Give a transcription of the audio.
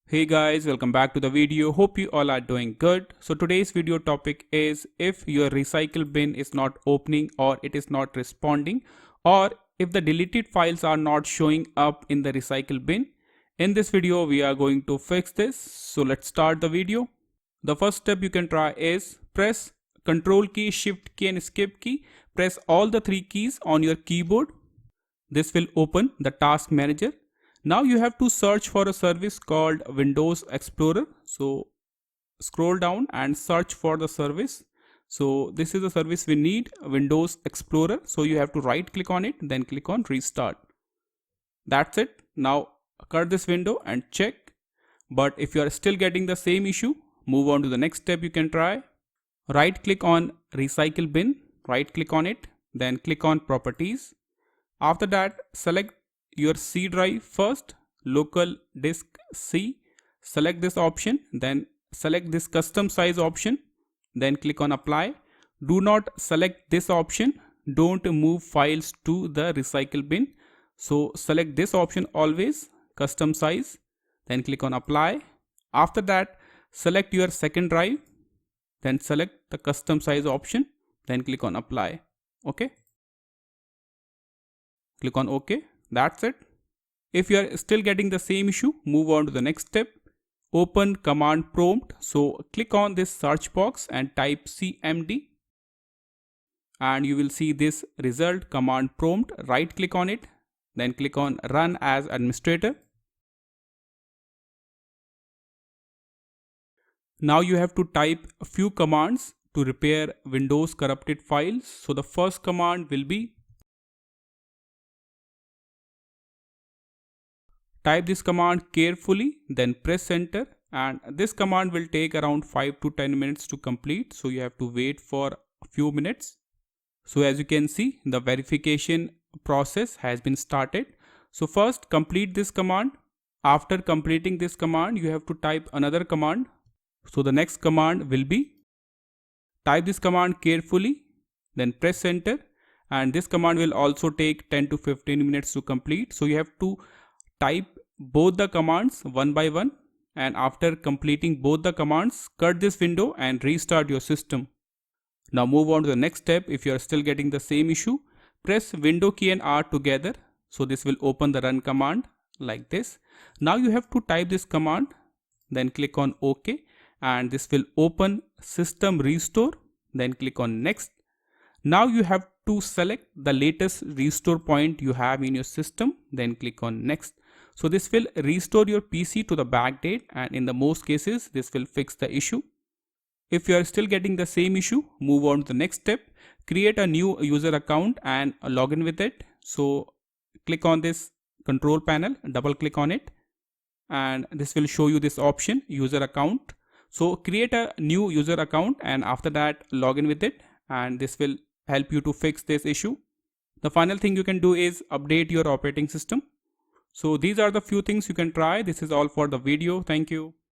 Hey guys, welcome back to the video. Hope you all are doing good. So today's video topic is if your recycle bin is not opening or it is not responding, or if the deleted files are not showing up in the recycle bin. In this video we are going to fix this. So let's start the video. The first step you can try is press Ctrl key, Shift key and Skip key. Press all the three keys on your keyboard. This will open the task manager. Now you have to search for a service called Windows Explorer. So scroll down and search for the service. So this is the service we need, Windows Explorer. So you have to right click on it, then click on restart. That's it. Now cut this window and check. But if you are still getting the same issue, move on to the next step you can try. Right click on recycle bin, right click on it, then click on properties. After that, select your C drive first, local disk C. Select this option, then select this custom size option, then click on apply. Do not select this option. Don't move files to the recycle bin. So select this option always, custom size, then click on apply. After that, select your second drive, then select the custom size option, then click on apply. Okay. Click on OK. That's it. If you are still getting the same issue, move on to the next step. Open command prompt. So click on this search box and type CMD. And you will see this result command prompt. Right click on it. Then click on run as administrator. Now you have to type a few commands to repair Windows corrupted files. So the first command will be type this command carefully, then press enter, and this command will take around 5 to 10 minutes to complete. So you have to wait for a few minutes. So as you can see, the verification process has been started. So first complete this command. After completing this command, you have to type another command. So the next command will be type this command carefully, then press enter, and this command will also take 10 to 15 minutes to complete. So you have to type both the commands one by one, and after completing both the commands, cut this window and restart your system. Now move on to the next step. If you are still getting the same issue, press Window key and R together. So this will open the run command like this. Now you have to type this command, then click on OK, and this will open System Restore, then click on Next. Now you have to select the latest restore point you have in your system, then click on Next. So this will restore your PC to the backdate, and in the most cases this will fix the issue. If you are still getting the same issue, move on to the next step. Create a new user account and log in with it. So click on this control panel, double click on it, and this will show you this option, user account. So create a new user account and after that log in with it, and this will help you to fix this issue. The final thing you can do is update your operating system. So these are the few things you can try. This is all for the video. Thank you.